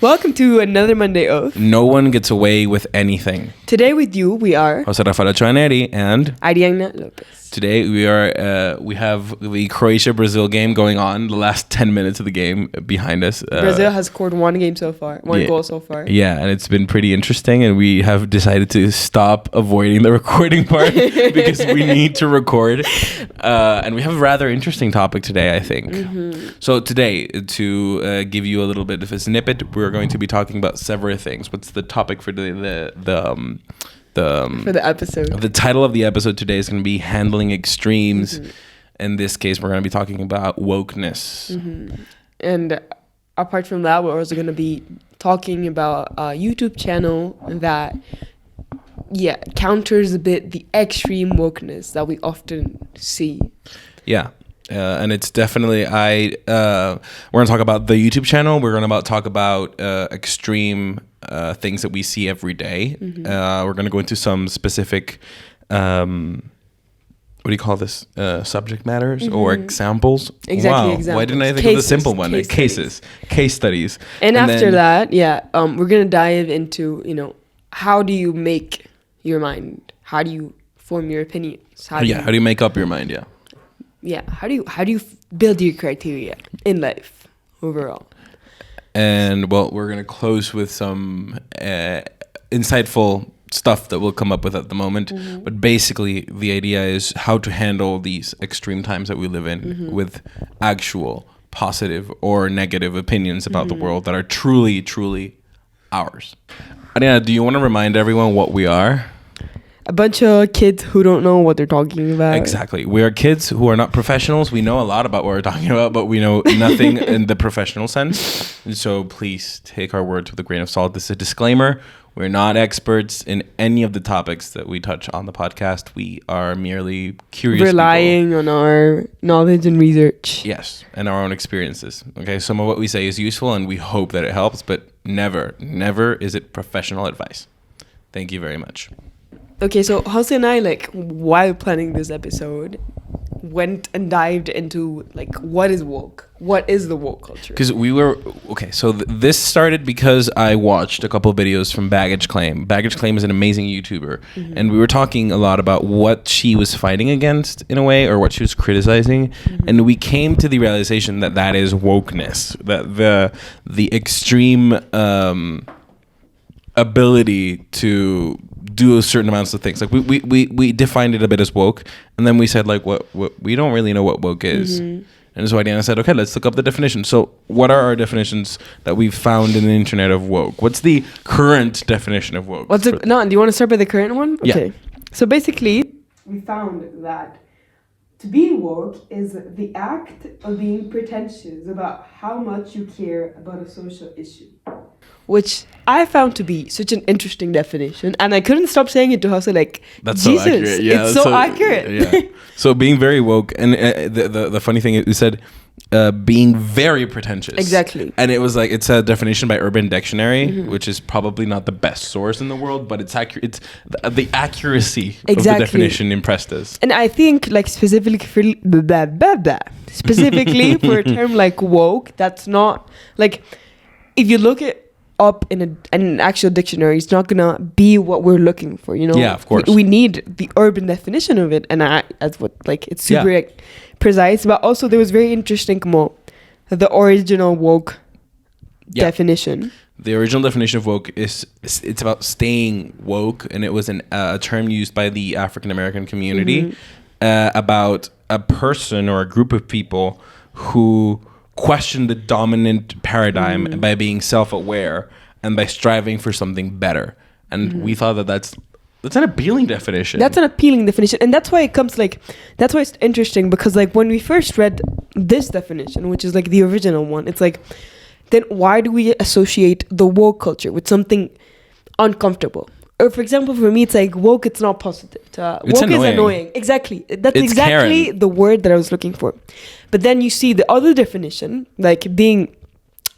Welcome to another Monday Oath. No one gets away with anything. Today with you, we are Jose Rafael Choaneri and Ariana Lopez. Today we have the Croatia-Brazil game going on. The last 10 minutes of the game behind us. Brazil has scored one goal so far. Yeah, and it's been pretty interesting. And we have decided to stop avoiding the recording part because we need to record. And we have a rather interesting topic today, I think. Mm-hmm. So today, to give you a little bit of a snippet, we're going to be talking about several things. What's the topic for the episode? The title of the episode today is going to be handling extremes. Mm-hmm. In this case, we're going to be talking about wokeness. Mm-hmm. And apart from that, we're also going to be talking about a YouTube channel that counters a bit the extreme wokeness that we often see. Yeah. And it's definitely we're going to talk about the YouTube channel. We're going to talk about extreme things that we see every day. Mm-hmm. We're going to go into some specific what do you call this? Subject matters or examples? Exactly, wow. examples. Why didn't I think of the simple one? Case studies. And after that, we're going to dive into, how do you make your mind? How do you form your opinions? How do you make up your mind? Yeah. Yeah. How do you build your criteria in life overall? And we're going to close with some insightful stuff that we'll come up with at the moment. Mm-hmm. But basically, the idea is how to handle these extreme times that we live in with actual positive or negative opinions about the world that are truly, truly ours. Ariana, do you want to remind everyone what we are? A bunch of kids who don't know what they're talking about. Exactly. We are kids who are not professionals. We know a lot about what we're talking about, but we know nothing in the professional sense. And so please take our words with a grain of salt. This is a disclaimer. We're not experts in any of the topics that we touch on the podcast. We are merely curious relying on our knowledge and research. Yes, and our own experiences. Okay, some of what we say is useful and we hope that it helps, but never is it professional advice. Thank you very much. Okay, so Jose and I, while planning this episode, went and dived into, what is woke? What is the woke culture? Because this started because I watched a couple of videos from Baggage Claim. Baggage Claim is an amazing YouTuber. Mm-hmm. And we were talking a lot about what she was fighting against, in a way, or what she was criticizing. Mm-hmm. And we came to the realization that is wokeness. That the extreme ability to do certain amounts of things. We defined it a bit as woke, and then we said what we don't really know what woke is. Mm-hmm. And so Ariana said, okay, let's look up the definition. So what are our definitions that we've found in the internet of woke? What's the current definition of woke? Do you want to start by the current one? Okay. Yeah. So basically, we found that to be woke is the act of being pretentious about how much you care about a social issue. Which I found to be such an interesting definition, and I couldn't stop saying it to Jose. That's Jesus, so accurate. Yeah, it's so accurate. Yeah. So being very woke, and the funny thing is, you said being very pretentious. Exactly. And it was it's a definition by Urban Dictionary, which is probably not the best source in the world, but it's accurate. It's the accuracy of the definition impressed us. And I think specifically for a term like woke, that's not if you look it up in an actual dictionary, it's not gonna be what we're looking for, Yeah, of course. We need the urban definition of it, and that's what it's super precise. But also there was very interesting the original woke definition. The original definition of woke it's about staying woke, and it was a term used by the African American community about a person or a group of people who question the dominant paradigm by being self-aware and by striving for something better. And we thought that's an appealing definition. That's an appealing definition. And that's why it comes that's why it's interesting, because when we first read this definition, which is the original one, it's then why do we associate the woke culture with something uncomfortable? Or for example, for me, it's woke, it's not positive. Woke is annoying. Exactly. That's exactly Karen. The word that I was looking for. But then you see the other definition, being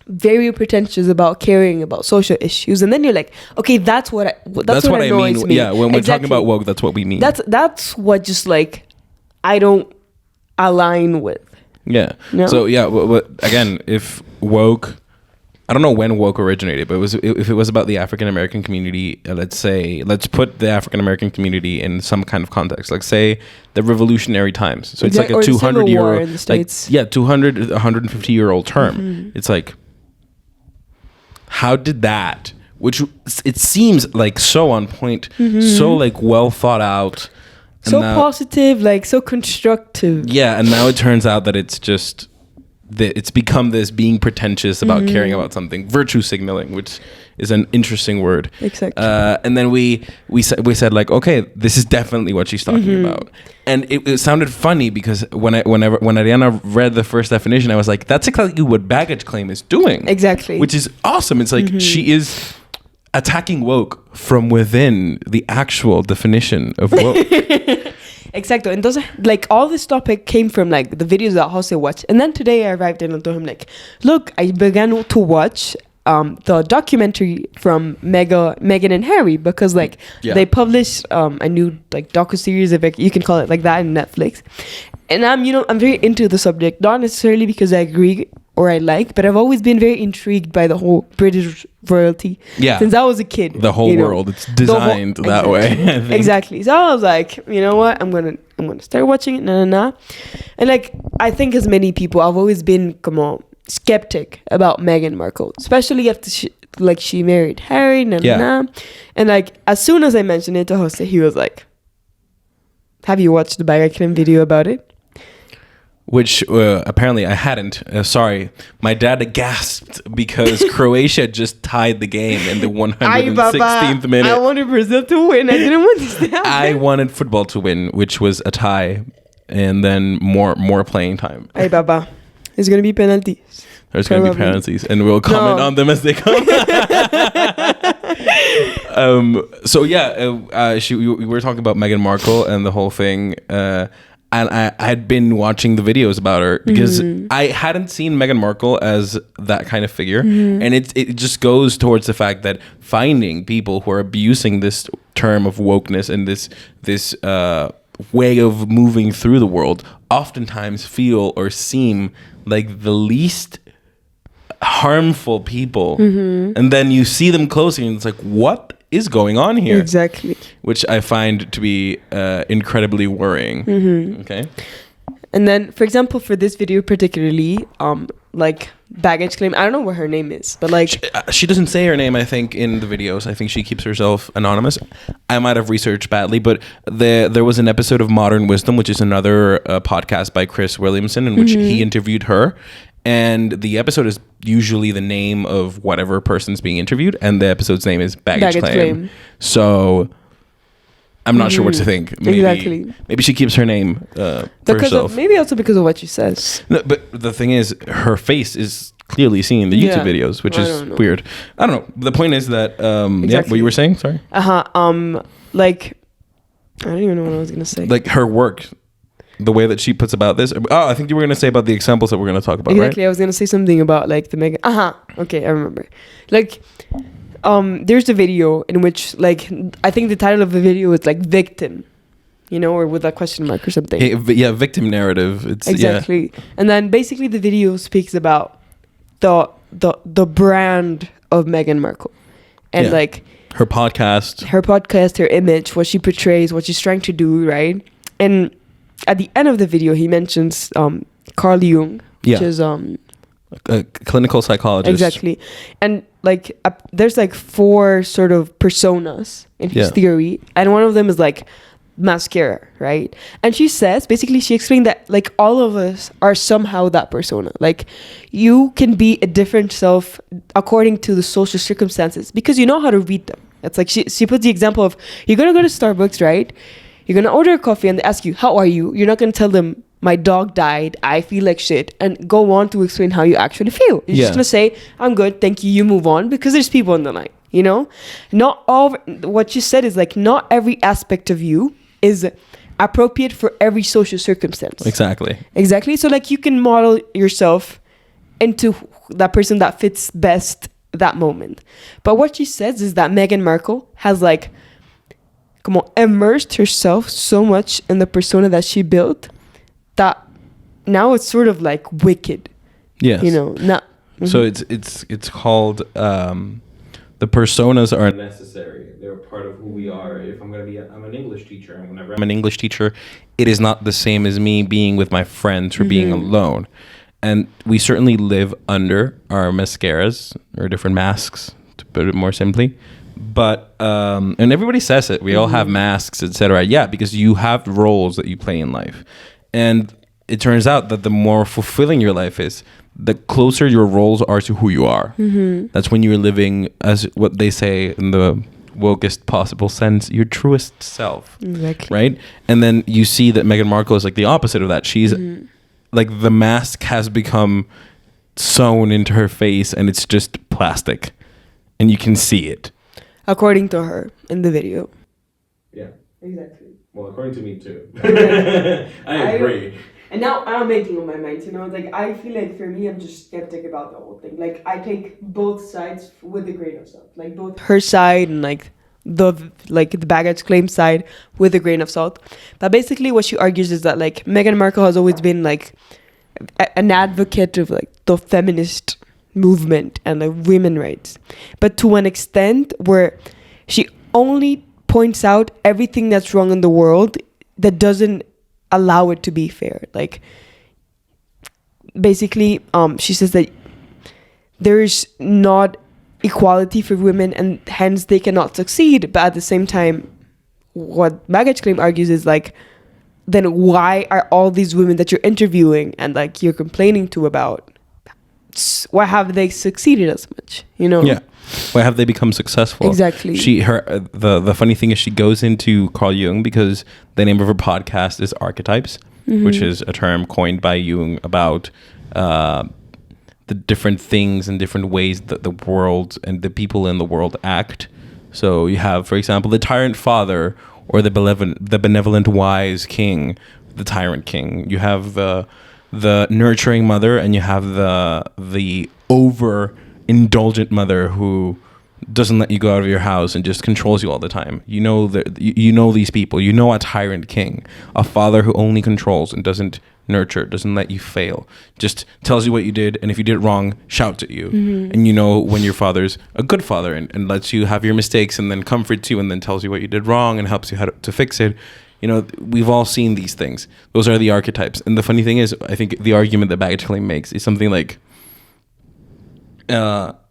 very pretentious about caring about social issues, and then you're okay, that's what I mean. Yeah, when we're talking about woke, that's what we mean. That's what just I don't align with. Yeah. No? So yeah, again, if woke I don't know when woke originated, but if it was about the African American community, let's put the African American community in some kind of context. Like say the revolutionary times. So it's like a 200-year in the States. 200 150-year-old term. It's like, how did that, which it seems like so on point, so like well thought out, so positive, like so constructive. Yeah, and now it turns out that it's just it's become this being pretentious about caring about something, virtue signaling, which is an interesting word. Exactly. And then we said like, okay, this is definitely what she's talking about, and it sounded funny because when Ariana read the first definition, I was like, that's exactly what baggage claim is doing. Exactly. Which is awesome. It's like she is attacking woke from within the actual definition of woke. Exactly. And those are, like, all this topic came from like the videos that Jose watched. And then today I arrived in and told him like, look, I began to watch the documentary from Meghan and Harry, because like they published a new like docuseries, if you can call it like that, in Netflix. And I'm very into the subject, not necessarily because I agree or I like, but I've always been very intrigued by the whole British royalty since I was a kid. The whole world, it's designed that way. I think. Exactly. So I was like, you know what, I'm gonna start watching it. And like, I think as many people, I've always been skeptic about Meghan Markle, especially after she married Harry. And like, as soon as I mentioned it to Jose, he was like, have you watched the Bag Claim video about it? Which apparently I hadn't. Sorry. My dad gasped because Croatia just tied the game in the 116th minute. I wanted Brazil to win. I didn't want this to happen. I wanted football to win, which was a tie, and then more playing time. Ay, Baba. There's going to be penalties. There's going to be penalties, and we'll comment on them as they come. We were talking about Meghan Markle and the whole thing. And I had been watching the videos about her because I hadn't seen Meghan Markle as that kind of figure. And it just goes towards the fact that finding people who are abusing this term of wokeness and this way of moving through the world oftentimes feel or seem like the least harmful people. And then you see them closely and it's like, what is going on here? Exactly. Which I find to be incredibly worrying. Okay. And then, for example, for this video particularly, like baggage claim, I don't know what her name is, but like she doesn't say her name, I think, in the videos. I think she keeps herself anonymous. I might have researched badly, but there was an episode of Modern Wisdom, which is another podcast by Chris Williamson, in which he interviewed her. And the episode is usually the name of whatever person's being interviewed, and the episode's name is Baggage Claim. So I'm not sure what to think. Maybe she keeps her name for herself. Maybe also because of what she says. No, but the thing is, her face is clearly seen in the YouTube videos, which is weird. I don't know. The point is that what you were saying. Sorry. Like, I don't even know what I was gonna say. Like her work. The way that she puts about this. Oh, I think you were going to say about the examples that we're going to talk about, exactly, right? I was going to say something about like the Meghan. Okay, I remember. Like, there's the video in which, like, I think the title of the video is like victim, or with a question mark or something. Yeah, victim narrative. It's, exactly. Yeah. And then basically the video speaks about the brand of Meghan Markle. And like her podcast, her image, what she portrays, what she's trying to do, right? And at the end of the video, he mentions Carl Jung, which is a clinical psychologist. Exactly. And like there's like 4 sort of personas in his theory, and one of them is like mascara, right? And she explained that like all of us are somehow that persona. Like you can be a different self according to the social circumstances because you know how to read them. It's like she put the example of, you're gonna go to Starbucks, right? You're going to order a coffee and they ask you, how are you? You're not going to tell them, my dog died, I feel like shit, and go on to explain how you actually feel. You're just going to say, I'm good, thank you, you move on, because there's people on the line, Not all, what you said is like, not every aspect of you is appropriate for every social circumstance. Exactly. So like you can model yourself into that person that fits best that moment. But what she says is that Meghan Markle has like, immersed herself so much in the persona that she built that now it's sort of like wicked. Yes. So it's called the personas are necessary. They're part of who we are. If I'm an English teacher, and whenever I'm an English teacher, it is not the same as me being with my friends or being alone. And we certainly live under our mascaras or different masks, to put it more simply. But and everybody says it. We all have masks, etc. Yeah, because you have roles that you play in life, and it turns out that the more fulfilling your life is, the closer your roles are to who you are. That's when you're living as what they say in the wokest possible sense, your truest self. Exactly. Right? And then you see that Meghan Markle is like the opposite of that. She's like the mask has become sewn into her face and it's just plastic. And you can see it. According to her in the video. Yeah. Exactly. Well, according to me too. I agree. And now I'm making on my mind, you know, like I feel like for me, I'm just skeptic about the whole thing. Like I take both sides with a grain of salt, like both her side and like the baggage claim side with a grain of salt. But basically, what she argues is that like Meghan Markle has always been like an advocate of like the feminist movement and like women rights, but to an extent where she only points out everything that's wrong in the world that doesn't allow it to be fair. Like basically she says that there's not equality for women and hence they cannot succeed, but at the same time what baggage claim argues is like, then why are all these women that you're interviewing and like you're complaining to about, why have they succeeded as much, you know? Yeah. Why have they become successful? Exactly. The funny thing is she goes into Carl Jung because the name of her podcast is Archetypes, which is a term coined by Jung about the different things and different ways that the world and the people in the world act. So you have, for example, the tyrant father or the benevolent wise king, the tyrant king. You have the nurturing mother and you have the over indulgent mother who doesn't let you go out of your house and just controls you all the time. You know these people. You know a tyrant king, a father who only controls and doesn't nurture, doesn't let you fail, just tells you what you did, and if you did it wrong, shouts at you. And you know when your father's a good father and lets you have your mistakes and then comforts you and then tells you what you did wrong and helps you how to fix it. You know, we've all seen these things. Those are the archetypes. And the funny thing is, I think the argument that baggage claim makes is something like,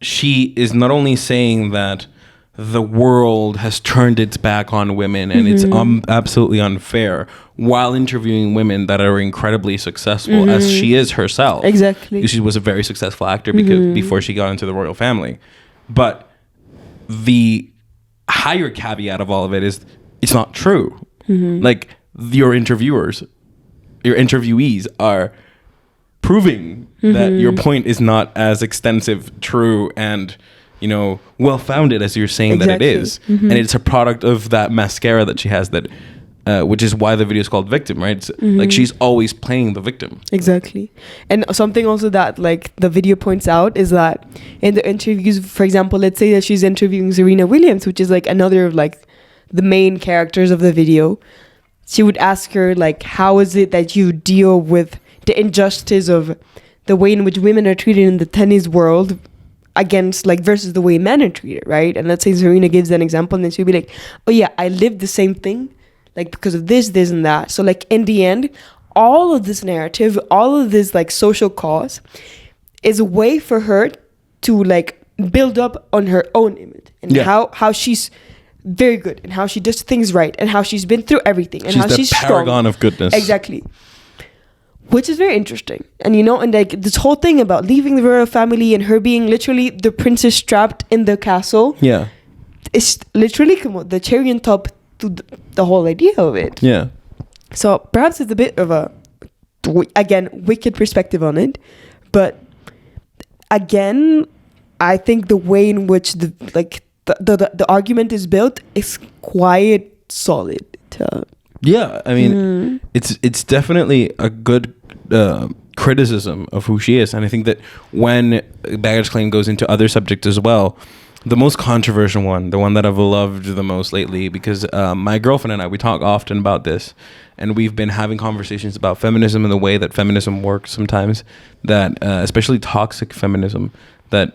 she is not only saying that the world has turned its back on women and it's absolutely unfair, while interviewing women that are incredibly successful, as she is herself. Exactly. She was a very successful actor because before she got into the royal family. But the higher caveat of all of it is it's not true. Like your interviewees are proving that your point is not as extensive, true, and well-founded as you're saying that it is. And it's a product of that mascara that she has, that which is why the video is called Victim, right? It's like she's always playing the victim. Exactly. And something also that like the video points out is that in the interviews, for example, let's say that she's interviewing Serena Williams, which is like another of like the main characters of the video. She would ask her like, how is it that you deal with the injustice of the way in which women are treated in the tennis world against like versus the way men are treated, right? And let's say Serena gives an example and then she'll be like, oh yeah, I lived the same thing like because of this and that. So like in the end, all of this narrative, all of this like social cause is a way for her to like build up on her own image and how she's very good and how she does things right and how she's been through everything and how she's strong. She's the paragon of goodness. Exactly. Which is very interesting. And and like this whole thing about leaving the royal family and her being literally the princess trapped in the castle. Yeah. It's literally the cherry on top to the whole idea of it. Yeah. So perhaps it's a bit of a, again, wicked perspective on it. But again, I think the way in which the argument is built is quite solid. Yeah, I mean, it's definitely a good criticism of who she is, and I think that when baggage claim goes into other subjects as well, the most controversial one, the one that I've loved the most lately, because my girlfriend and I, we talk often about this, and we've been having conversations about feminism and the way that feminism works sometimes, that especially toxic feminism, that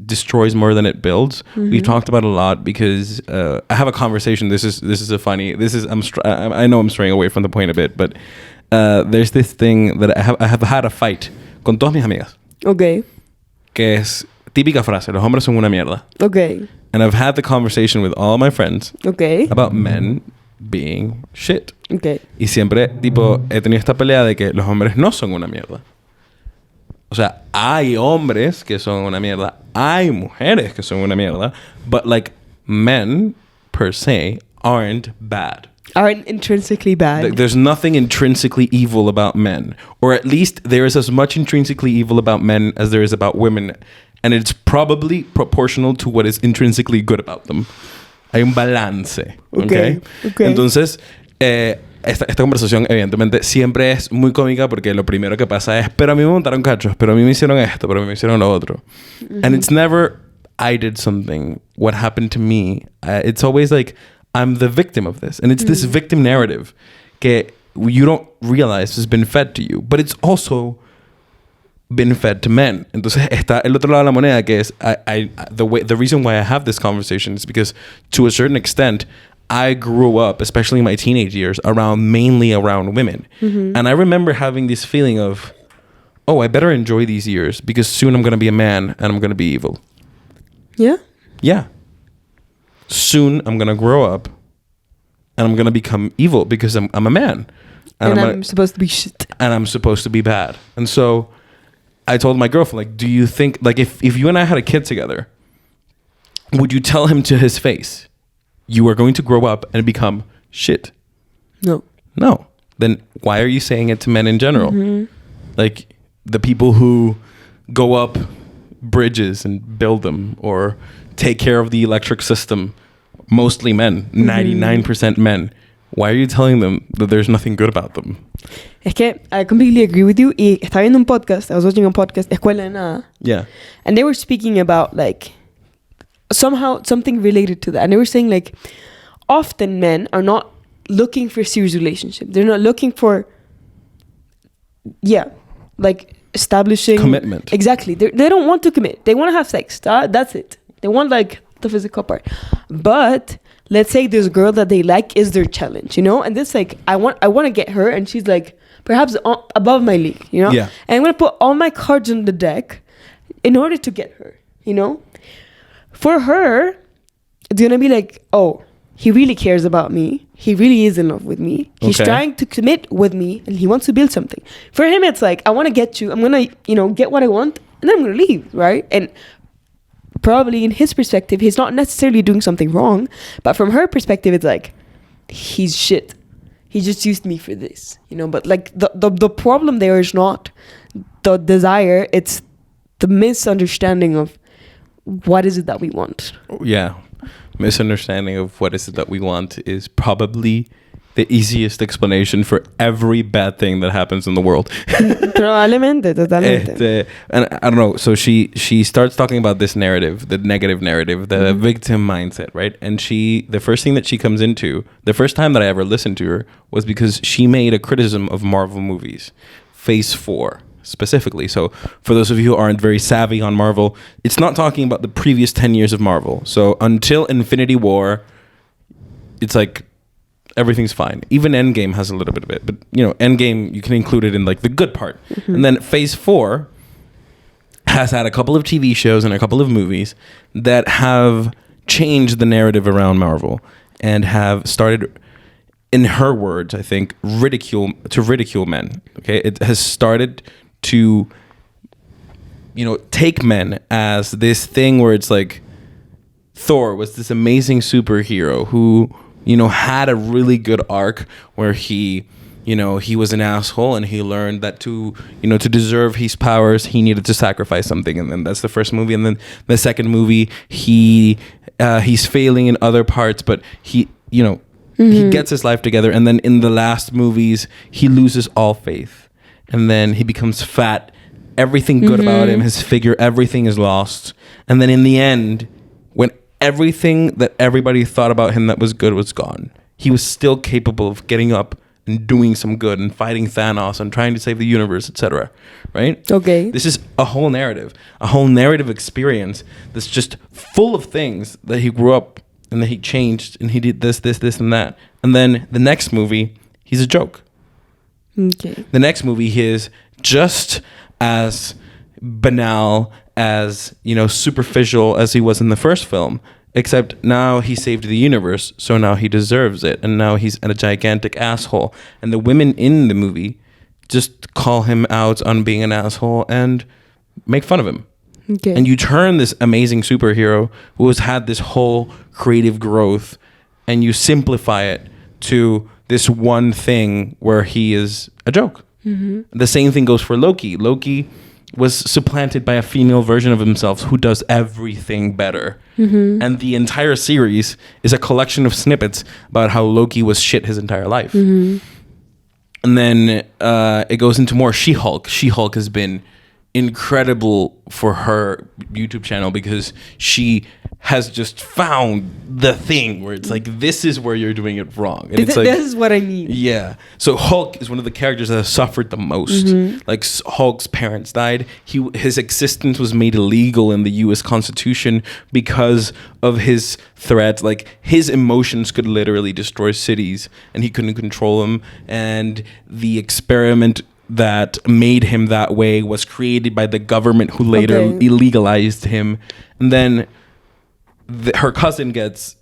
destroys more than it builds. We've talked about it a lot because I have a conversation. I know I'm straying away from the point a bit, but there's this thing that I have had a fight con todas mis amigas. Okay. Que es típica frase, los hombres son una mierda. Okay. And I've had the conversation with all my friends about men being shit. Okay. Y siempre, tipo, he tenido esta pelea de que los hombres no son una mierda. O sea, hay hombres que son una mierda. Hay mujeres que son una mierda. But, like, men, per se, aren't bad. Aren't intrinsically bad. There's nothing intrinsically evil about men. Or at least there is as much intrinsically evil about men as there is about women. And it's probably proportional to what is intrinsically good about them. Hay un balance. Okay. Entonces, esta conversación, evidentemente, siempre es muy cómica porque lo primero que pasa es, pero a mí me montaron cachos, pero a mí me hicieron esto, pero a mí me hicieron lo otro. And it's never, I did something, what happened to me. It's always like, I'm the victim of this. And it's this victim narrative que you don't realize has been fed to you. But it's also been fed to men. Entonces está el otro lado de la moneda, que es the reason why I have this conversation is because to a certain extent I grew up, especially in my teenage years, mainly around women. And I remember having this feeling of, oh, I better enjoy these years because soon I'm going to be a man and I'm going to be evil. Yeah. Soon I'm going to grow up and I'm going to become evil because I'm a man. And I'm supposed to be shit. And I'm supposed to be bad. And so I told my girlfriend, like, do you think, like, if you and I had a kid together, would you tell him to his face, you are going to grow up and become shit? No. Then why are you saying it to men in general? Like, the people who go up bridges and build them or take care of the electric system, mostly men, 99% men. Why are you telling them that there's nothing good about them? Es que I completely agree with you. Y estaba viendo un podcast. I was watching a podcast, Escuela de Nada. Yeah. And they were speaking about, like, somehow something related to that. And they were saying, like, often men are not looking for a serious relationship. They're not looking for, like, establishing commitment. Exactly. They don't want to commit. They want to have sex. That's it. They want, like, the physical part. But let's say this girl that they like is their challenge, you know? And this, like, I want to get her, and she's, like, perhaps above my league, you know? Yeah. And I'm going to put all my cards on the deck in order to get her, you know? For her, it's going to be like, oh, he really cares about me. He really is in love with me. He's trying to commit with me, and he wants to build something. For him, it's like, I want to get you. I'm going to, you know, get what I want, and then I'm going to leave, right? And probably in his perspective, he's not necessarily doing something wrong, but from her perspective, it's like, he's shit. He just used me for this, you know? But, like, the problem there is not the desire, it's the misunderstanding of what is it that we want. Yeah. Misunderstanding of what is it that we want is probably the easiest explanation for every bad thing that happens in the world. Probablemente, totalmente. And I don't know. So she starts talking about this narrative, the negative narrative, the victim mindset, right? And the first thing that she comes into, the first time that I ever listened to her was because she made a criticism of Marvel movies, Phase 4 specifically. So for those of you who aren't very savvy on Marvel, it's not talking about the previous 10 years of Marvel. So until Infinity War, it's like everything's fine. Even Endgame has a little bit of it, but you know, Endgame, you can include it in like the good part. And then Phase 4 has had a couple of TV shows and a couple of movies that have changed the narrative around Marvel and have started, in her words, I think, ridicule men. Okay, it has started to, you know, take men as this thing where it's like Thor was this amazing superhero who, you know, had a really good arc where he, you know, he was an asshole and he learned that to deserve his powers, he needed to sacrifice something. And then that's the first movie. And then the second movie, he's failing in other parts, but he, you know, he gets his life together. And then in the last movies, he loses all faith. And then he becomes fat everything good about him, his figure, everything is lost. And then in the end, when everything that everybody thought about him that was good was gone, he was still capable of getting up and doing some good and fighting Thanos and trying to save the universe, etc. Right? Okay. This is a whole narrative experience that's just full of things that he grew up and that he changed and he did this, and that. And then the next movie, he's a joke. Okay. The next movie, he is just as banal, as, you know, superficial as he was in the first film. Except now he saved the universe, so now he deserves it. And now he's a gigantic asshole. And the women in the movie just call him out on being an asshole and make fun of him. Okay. And you turn this amazing superhero who has had this whole creative growth and you simplify it to this one thing where he is a joke. The same thing goes for Loki. Loki was supplanted by a female version of himself who does everything better. And the entire series is a collection of snippets about how Loki was shit his entire life. And then it goes into more She-Hulk. She-Hulk has been incredible for her YouTube channel because she has just found the thing where it's like, this is where you're doing it wrong. And it's like, this is what I need. Yeah. So Hulk is one of the characters that has suffered the most. Like Hulk's parents died. His existence was made illegal in the US Constitution because of his threat. Like his emotions could literally destroy cities and he couldn't control them. And the experiment that made him that way was created by the government who later illegalized him. And then her cousin gets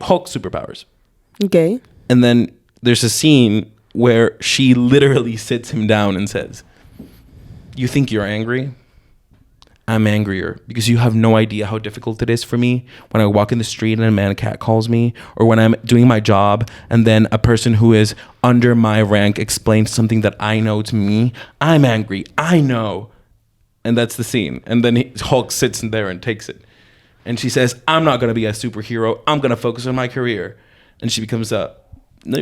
Hulk superpowers. Okay. And then there's a scene where she literally sits him down and says, "You think you're angry? I'm angrier because you have no idea how difficult it is for me when I walk in the street and a man cat calls me, or when I'm doing my job and then a person who is under my rank explains something that I know to me. I'm angry. I know." And that's the scene. And then Hulk sits in there and takes it. And she says, "I'm not going to be a superhero. I'm going to focus on my career." And she becomes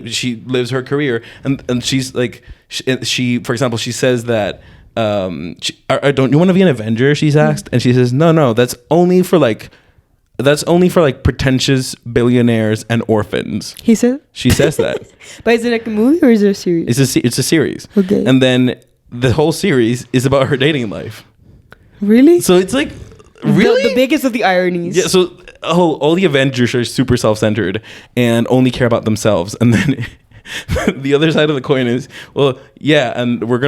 she lives her career. And she's like, she for example, she says that, don't you want to be an Avenger? She's asked. And she says, no, that's only for like pretentious billionaires and orphans. He said? She says that. But is it like a movie or is it a series? It's a series. Okay. And then the whole series is about her dating life. Really? So it's like, really? The biggest of the ironies. Yeah, so all the Avengers are super self-centered and only care about themselves. And then the other side of the coin is, well, yeah, and we're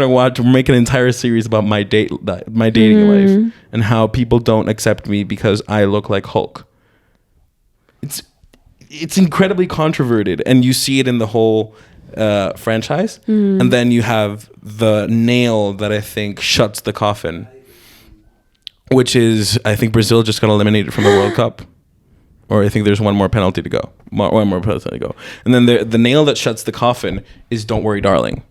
make an entire series about my dating life and how people don't accept me because I look like Hulk. It's incredibly controverted, and you see it in the whole franchise. And then you have the nail that I think shuts the coffin, which is, I think Brazil just got eliminated from the World Cup. Or I think there's one more penalty to go. And then the nail that shuts the coffin is "Don't Worry, Darling."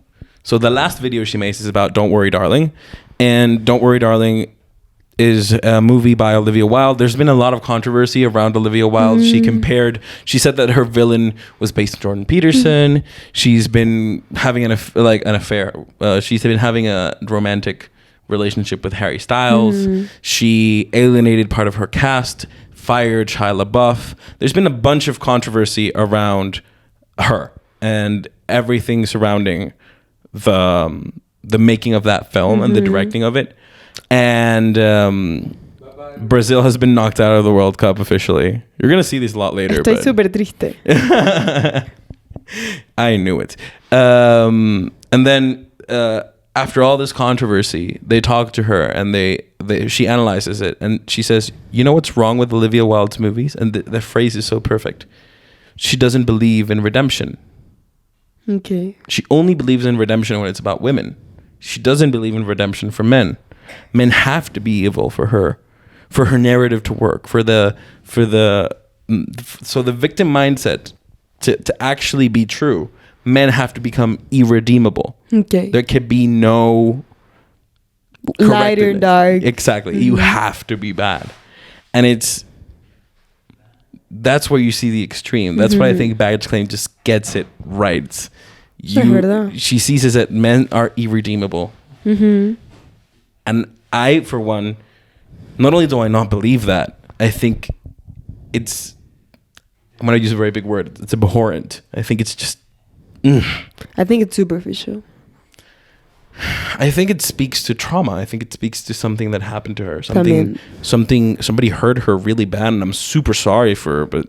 So the last video she makes is about "Don't Worry, Darling." And "Don't Worry, Darling" is a movie by Olivia Wilde. There's been a lot of controversy around Olivia Wilde. She said that her villain was based on Jordan Peterson. She's been having an affair. She's been having a romantic relationship with Harry Styles. She alienated part of her cast, fired Shia LaBeouf. There's been a bunch of controversy around her and everything surrounding the making of that film and the directing of it. And Brazil has been knocked out of the World Cup officially. You're going to see this a lot later. Estoy súper triste. I knew it. And then after all this controversy, they talk to her and she analyzes it, and she says, "You know what's wrong with Olivia Wilde's movies?" And the phrase is so perfect. She doesn't believe in redemption. Okay. She only believes in redemption when it's about women. She doesn't believe in redemption for men. Men have to be evil for her narrative to work, so the victim mindset to actually be true. Men have to become irredeemable. Okay. There can be no light or dark. Exactly. You have to be bad. And that's where you see the extreme. That's why I think Baggage Claim just gets it right. She sees it that men are irredeemable. And And I, for one, not only do I not believe that, I think it's, I'm going to use a very big word, it's abhorrent. I think it's just, I think it's superficial. I think it speaks to trauma. I think it speaks to something that happened to her. Somebody hurt her really bad, and I'm super sorry for her, but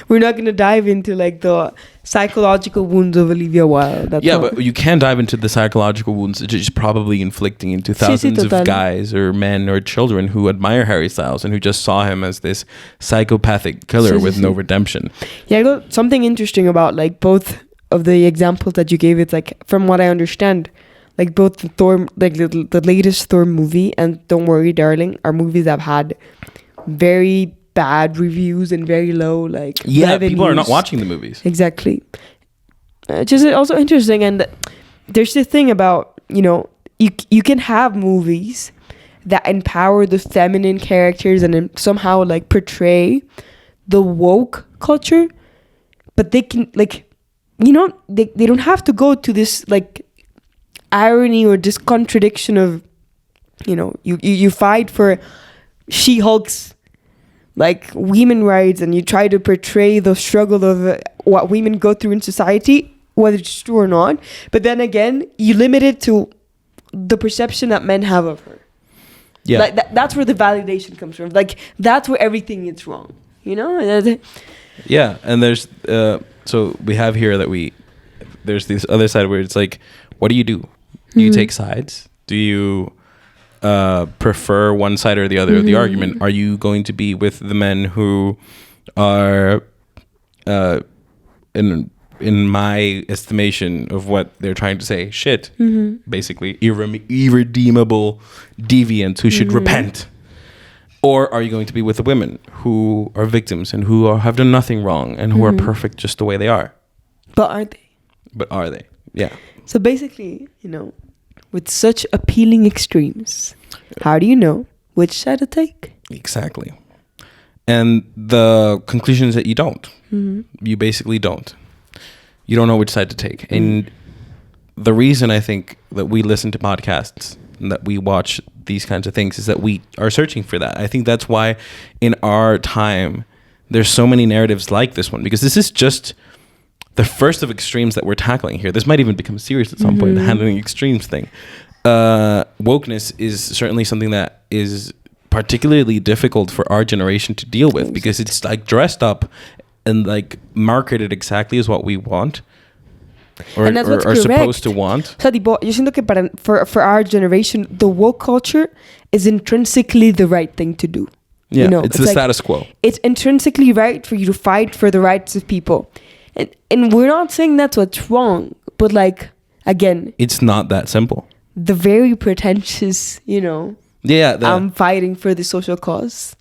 we're not going to dive into like the psychological wounds of Olivia Wilde. But you can dive into the psychological wounds that she's probably inflicting into thousands of guys or men or children who admire Harry Styles and who just saw him as this psychopathic killer with no redemption. Yeah, I got something interesting about like both of the examples that you gave. It's like, from what I understand, like both the Thor, like the latest Thor movie and Don't Worry Darling are movies that have had very bad reviews and very low like revenues. People are not watching the movies. Exactly. Just also interesting. And there's the thing about, you know, you can have movies that empower the feminine characters and somehow like portray the woke culture, but they can like, you know, they don't have to go to this like irony or this contradiction of, you know, you fight for She-Hulk's like women rights and you try to portray the struggle of what women go through in society, whether it's true or not. But then again, you limit it to the perception that men have of her. Yeah, like that's where the validation comes from. Like that's where everything is wrong, you know. Yeah, and there's so we have here that there's this other side where it's like, what do? Do you take sides? Do you prefer one side or the other of the argument? Are you going to be with the men who are, in my estimation of what they're trying to say, shit, basically irredeemable deviants who should repent? Or are you going to be with the women who are victims and who have done nothing wrong and who are perfect just the way they are? But are they? Yeah. So basically, you know, with such appealing extremes, how do you know which side to take? Exactly. And the conclusion is that you don't. You basically don't. You don't know which side to take. And the reason I think that we listen to podcasts and that we watch these kinds of things is that we are searching for that. I think that's why in our time there's so many narratives like this one, because this is just the first of extremes that we're tackling here. This might even become serious at some point, the handling extremes thing. Wokeness is certainly something that is particularly difficult for our generation to deal with, because it's like dressed up and like marketed exactly as what we want. Or are supposed to want. O sea, tipo, yo siento que for our generation, the woke culture is intrinsically the right thing to do. Yeah, you know, it's the status quo. It's intrinsically right for you to fight for the rights of people. And we're not saying that's what's wrong, but like, again, it's not that simple. The very pretentious, you know, I'm fighting for the social cause,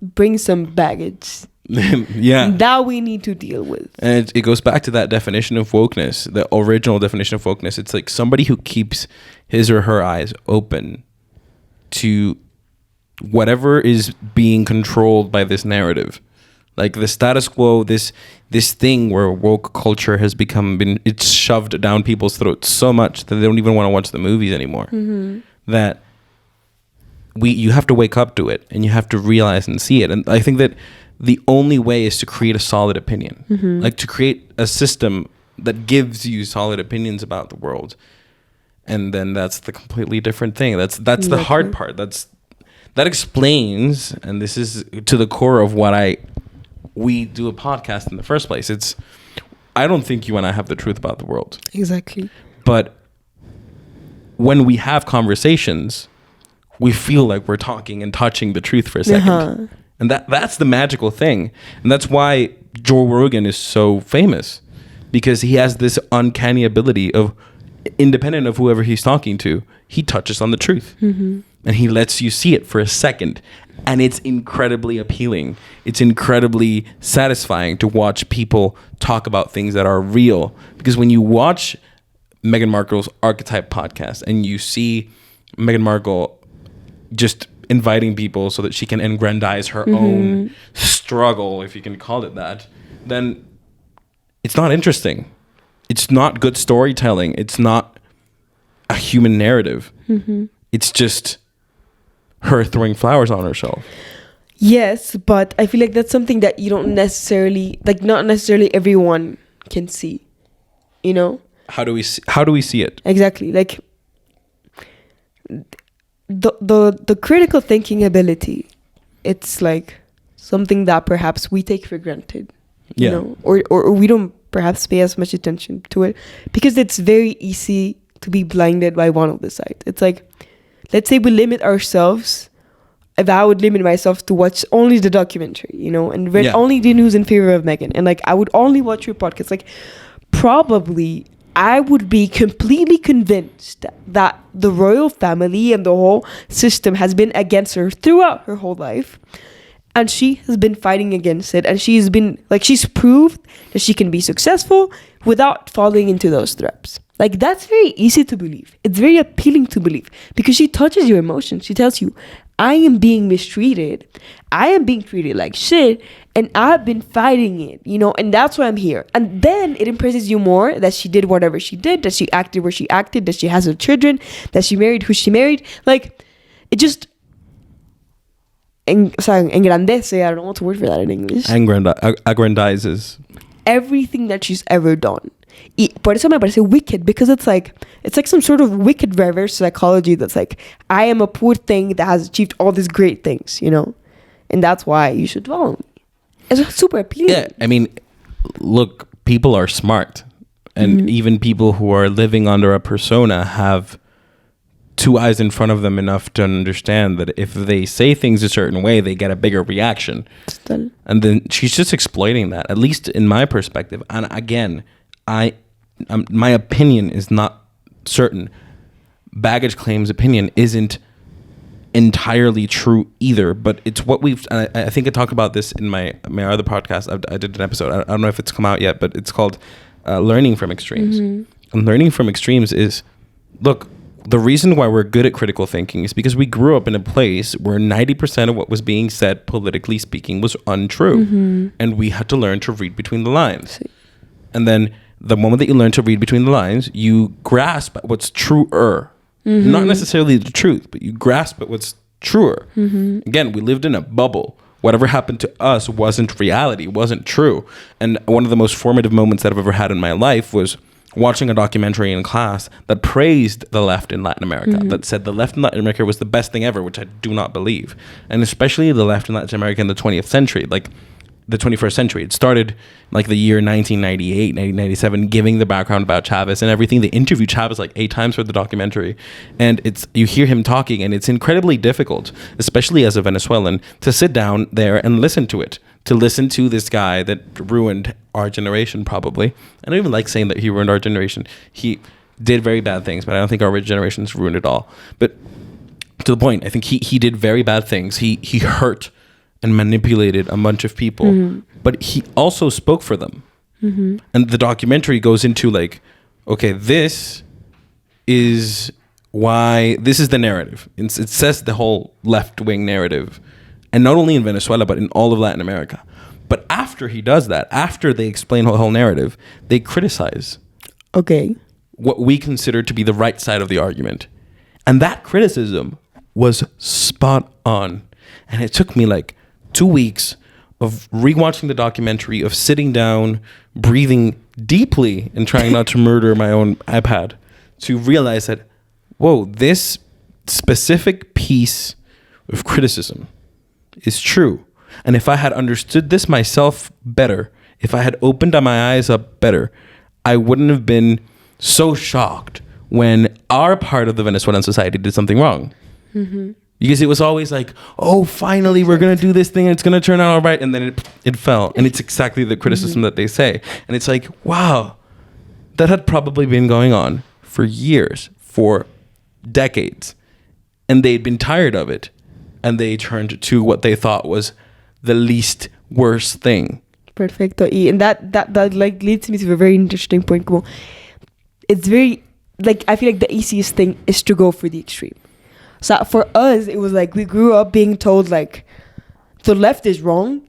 brings some baggage. Yeah, that we need to deal with. And it goes back to that definition of wokeness, the original definition of wokeness. It's like somebody who keeps his or her eyes open to whatever is being controlled by this narrative, like the status quo, this thing where woke culture has it's shoved down people's throats so much that they don't even want to watch the movies anymore. That you have to wake up to it and you have to realize and see it. And I think that the only way is to create a solid opinion, like to create a system that gives you solid opinions about the world. And then that's the completely different thing. That's the hard part. That explains, and this is to the core of what we do a podcast in the first place. I don't think you and I have the truth about the world. Exactly. But when we have conversations, we feel like we're talking and touching the truth for a second. And that's the magical thing. And that's why Joe Rogan is so famous, because he has this uncanny ability of, independent of whoever he's talking to, he touches on the truth. And he lets you see it for a second. And it's incredibly appealing. It's incredibly satisfying to watch people talk about things that are real. Because when you watch Meghan Markle's Archetype podcast and you see Meghan Markle just inviting people so that she can aggrandize her own struggle, if you can call it that, then it's not interesting. It's not good storytelling. It's not a human narrative. It's just her throwing flowers on herself. Yes, but I feel like that's something that you don't necessarily, like, not necessarily everyone can see, you know? How do we see it? Exactly. Like, the critical thinking ability, it's like something that perhaps we take for granted, you know, or we don't perhaps pay as much attention to it because it's very easy to be blinded by one of the sides. It's like, let's say we limit ourselves. If I would limit myself to watch only the documentary, you know, and read only the news in favor of Meghan, and like I would only watch your podcast, like probably I would be completely convinced that the royal family and the whole system has been against her throughout her whole life. And she has been fighting against it. And she's been, like, she's proved that she can be successful without falling into those traps. Like, that's very easy to believe. It's very appealing to believe because she touches your emotions. She tells you, I am being mistreated. I am being treated like shit. And I've been fighting it, you know, and that's why I'm here. And then it impresses you more that she did whatever she did, that she acted where she acted, that she has her children, that she married who she married. Like, it just engrandece. I don't know what's the word for that in English. Aggrandizes everything that she's ever done. Y por eso me parece wicked, because it's like some sort of wicked reverse psychology that's like, I am a poor thing that has achieved all these great things, you know, and that's why you should follow me. It's super appealing. Yeah, I mean, look, people are smart, and even people who are living under a persona have two eyes in front of them enough to understand that if they say things a certain way, they get a bigger reaction. Still. And then she's just exploiting that, at least in my perspective. And again, my opinion is not certain. Baggage Claim's opinion isn't entirely true either, but it's what we've, and I think I talked about this in my other podcast. I did an episode, I don't know if it's come out yet, but it's called Learning from Extremes. And learning from extremes is, look, the reason why we're good at critical thinking is because we grew up in a place where 90% of what was being said, politically speaking, was untrue. And we had to learn to read between the lines. And then the moment that you learn to read between the lines, you grasp at what's truer. Not necessarily the truth, but you grasp at what's truer. Again, we lived in a bubble. Whatever happened to us wasn't reality, wasn't true. And one of the most formative moments that I've ever had in my life was watching a documentary in class that praised the left in Latin America, that said the left in Latin America was the best thing ever, which I do not believe. And especially the left in Latin America in the 20th century, like the 21st century. It started like the year 1998, 1997, giving the background about Chavez and everything. They interviewed Chavez like 8 times for the documentary. And you hear him talking, and it's incredibly difficult, especially as a Venezuelan, to sit down there and listen to it. To listen to this guy that ruined our generation, probably. I don't even like saying that he ruined our generation. He did very bad things, but I don't think our generation's ruined it all. But to the point, I think he did very bad things. He hurt and manipulated a bunch of people, but he also spoke for them. And the documentary goes into like, okay, this is why, this is the narrative. It says the whole left-wing narrative. And not only in Venezuela, but in all of Latin America. But after he does that, after they explain the whole narrative, they criticize what we consider to be the right side of the argument. And that criticism was spot on. And it took me like 2 weeks of rewatching the documentary, of sitting down, breathing deeply, and trying not to murder my own iPad, to realize that, whoa, this specific piece of criticism is true. And if I had understood this myself better, if I had opened my eyes up better, I wouldn't have been so shocked when our part of the Venezuelan society did something wrong. Because it was always like, oh, finally, we're going to do this thing and it's going to turn out all right. And then it fell. And it's exactly the criticism that they say. And it's like, wow, that had probably been going on for years, for decades. And they'd been tired of it. And they turned to what they thought was the least worst thing. Perfecto. And that like leads me to a very interesting point. Como, it's very, like, I feel like the easiest thing is to go for the extreme. So for us, it was like we grew up being told like the left is wrong,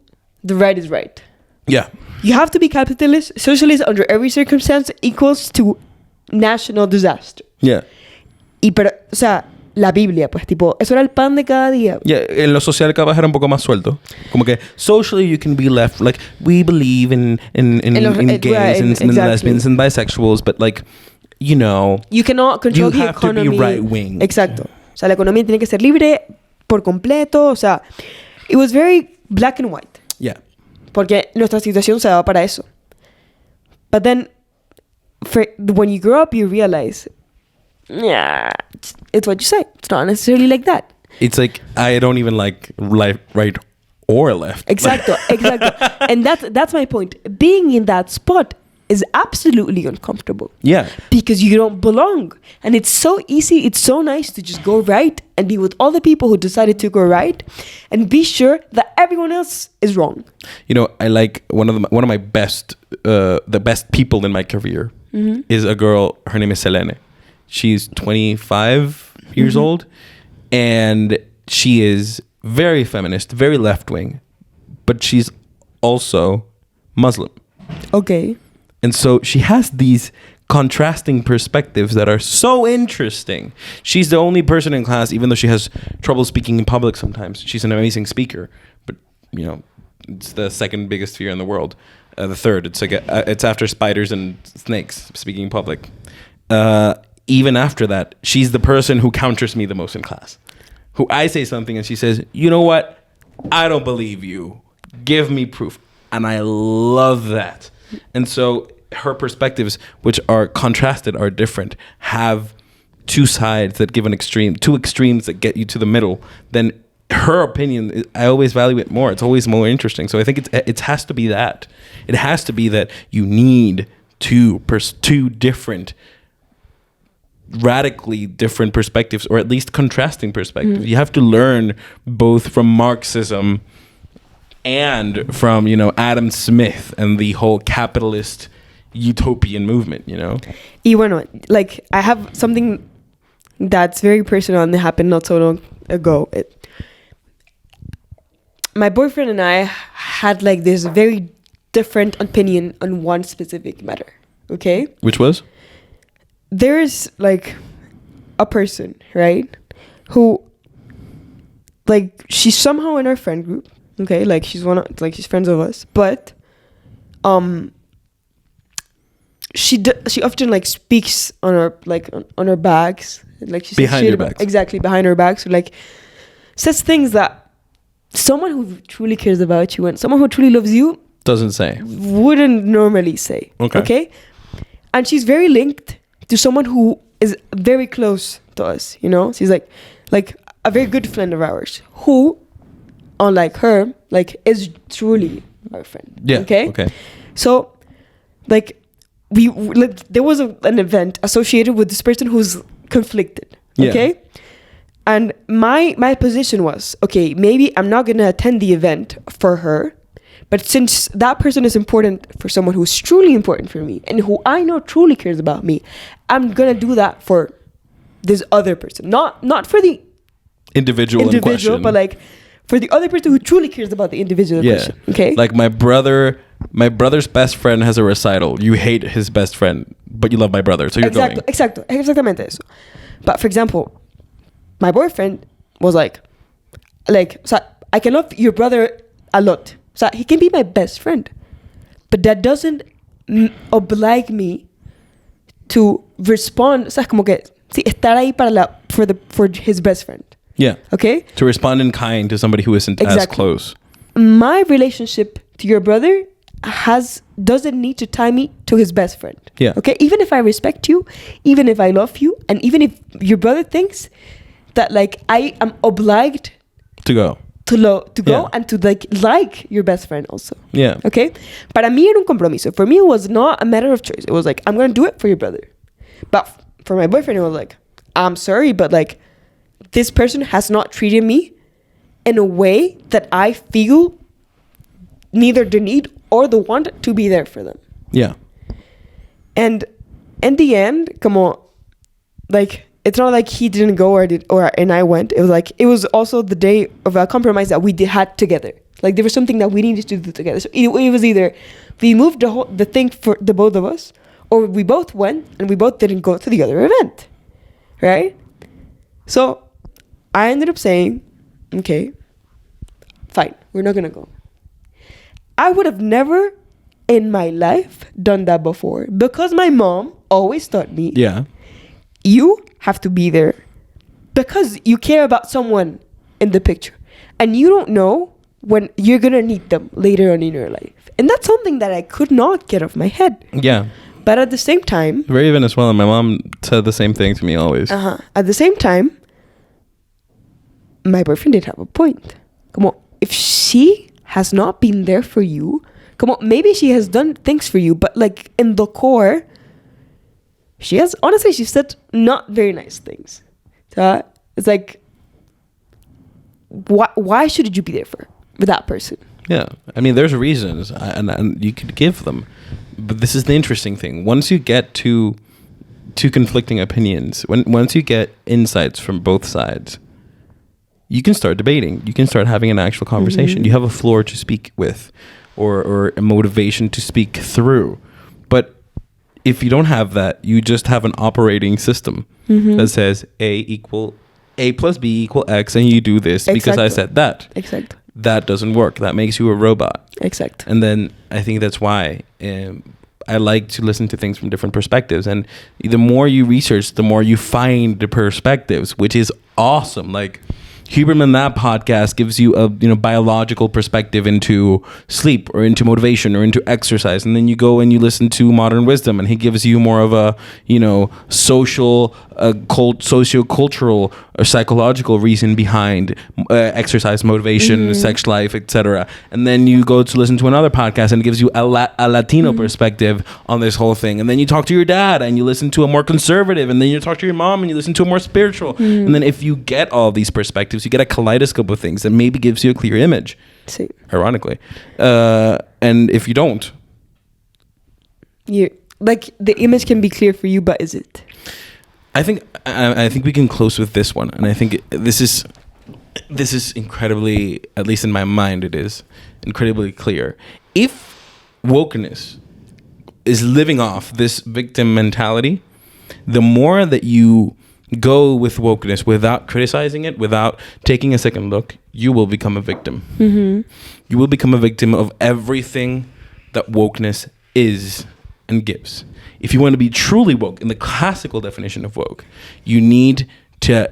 the right is right. Yeah. You have to be capitalist. Socialist under every circumstance equals to national disaster. Yeah. pero, o sea, la Biblia, pues, tipo, eso era el pan de cada día. Yeah, en lo social capaz era un poco más suelto. Como que socially you can be left, like, we believe in gays and lesbians and bisexuals, but like, you know, you cannot control the economy. To be right wing. Exacto. O sea, la economía tiene que ser libre por completo. O sea, it was very black and white. Yeah. Porque nuestra situación se daba para eso. But then, when you grow up, you realize, yeah, it's what you say. It's not necessarily like that. It's like, I don't even like right or left. Exacto. And that's my point. Being in that spot is absolutely uncomfortable. Yeah. Because you don't belong. And it's so easy, it's so nice to just go right and be with all the people who decided to go right and be sure that everyone else is wrong. You know, I like one of my best, the best people in my career is a girl, her name is Selene. She's 25 years old and she is very feminist, very left-wing, but she's also Muslim. Okay. And so she has these contrasting perspectives that are so interesting. She's the only person in class, even though she has trouble speaking in public sometimes. She's an amazing speaker, but you know, it's the second biggest fear in the world. The third, it's like it's after spiders and snakes, speaking in public. Even after that, she's the person who counters me the most in class. Who I say something and she says, you know what? I don't believe you. Give me proof. And I love that. And so her perspectives, which are contrasted, are different, have two sides that give an extreme, two extremes that get you to the middle. Then her opinion, I always value it more. It's always more interesting. So I think it has to be that. It has to be that you need two different, radically different perspectives, or at least contrasting perspectives. You have to learn both from Marxism and from, you know, Adam Smith and the whole capitalist utopian movement, you know? Y bueno, like, I have something that's very personal and it happened not so long ago. My boyfriend and I had like this very different opinion on one specific matter, okay? Which was? There's like a person, right? Who, like, she's somehow in our friend group. Okay, like she's she's friends of us, but she often like speaks on our on our backs, like she behind your backs. Exactly, behind our backs, like says things that someone who truly cares about you and someone who truly loves you doesn't say, wouldn't normally say. Okay, and she's very linked to someone who is very close to us. You know, she's like a very good friend of ours who, unlike her, like, is truly our friend. Yeah. Okay. So, like, there was an event associated with this person who's conflicted. Okay. Yeah. And my position was, okay, maybe I'm not gonna attend the event for her, but since that person is important for someone who's truly important for me and who I know truly cares about me, I'm gonna do that for this other person, not for the individual in question, but like for the other person who truly cares about the individual person. Okay. Like my brother's best friend has a recital. You hate his best friend, but you love my brother, so you're going. Exactamente eso. But for example, my boyfriend was like, so I can love your brother a lot. So he can be my best friend, but that doesn't oblige me to respond. O sea, como que sí, estar ahí for his best friend. Yeah. Okay? To respond in kind to somebody who isn't as close. My relationship to your brother doesn't need to tie me to his best friend. Yeah. Okay? Even if I respect you, even if I love you, and even if your brother thinks that like I am obliged to go. To go and to like your best friend also. Yeah. Okay? Para mí era un compromiso. For me, it was not a matter of choice. It was like, I'm going to do it for your brother. But for my boyfriend, it was like, I'm sorry, but like, this person has not treated me in a way that I feel neither the need or the want to be there for them. Yeah. And in the end, like, it's not like he didn't go and I went. It was also the day of a compromise that we had together. Like, there was something that we needed to do together. So it was either we moved the thing for the both of us, or we both went and we both didn't go to the other event, right? So I ended up saying, okay, fine, we're not gonna go. I would have never in my life done that before because my mom always taught me, you have to be there because you care about someone in the picture and you don't know when you're gonna need them later on in your life. And that's something that I could not get off my head. Yeah. But at the same time... Very Venezuelan. My mom said the same thing to me always. At the same time, my boyfriend did have a point. Come on. If she has not been there for you, come on, maybe she has done things for you, but like in the core, she said not very nice things. So it's like, why should you be there for that person? Yeah. I mean, there's reasons and you could give them. But this is the interesting thing. Once you get to conflicting opinions, once you get insights from both sides, you can start debating. You can start having an actual conversation. You have a floor to speak with or a motivation to speak through. But if you don't have that, you just have an operating system that says A plus B equal X and you do this because I said that. Exactly. That doesn't work. That makes you a robot. Exactly. And then I think that's why I like to listen to things from different perspectives. And the more you research, the more you find the perspectives, which is awesome. Like Huberman, that podcast gives you a biological perspective into sleep or into motivation or into exercise, and then you go and you listen to Modern Wisdom, and he gives you more of a social, socio-cultural or psychological reason behind exercise, motivation, sex life, etc. And then you go to listen to another podcast, and it gives you a Latino perspective on this whole thing. And then you talk to your dad, and you listen to a more conservative, and then you talk to your mom, and you listen to a more spiritual. And then if you get all these perspectives, you get a kaleidoscope of things that maybe gives you a clear image. See. Ironically. And if you don't, the image can be clear for you, but is it? I think we can close with this one, and I think this is incredibly, at least in my mind, it is incredibly clear. If wokeness is living off this victim mentality, the more that you go with wokeness without criticizing it, without taking a second look, you will become a victim. You will become a victim of everything that wokeness is and gives. If you want to be truly woke, in the classical definition of woke, you need to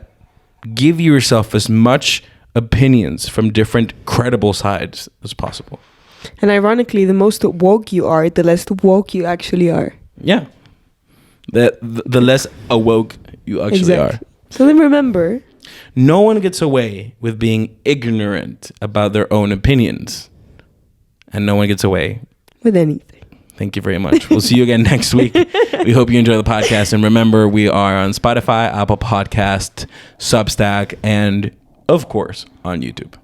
give yourself as much opinions from different credible sides as possible. And ironically, the most woke you are, the less woke you actually are. Yeah. The less awoke you actually are. So then remember, no one gets away with being ignorant about their own opinions. And no one gets away with anything. Thank you very much. We'll see you again next week. We hope you enjoy the podcast. And remember, we are on Spotify, Apple Podcast, Substack, and, of course, on YouTube.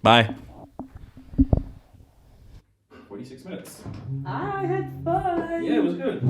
Bye. 46 minutes. I had fun. Yeah, it was good.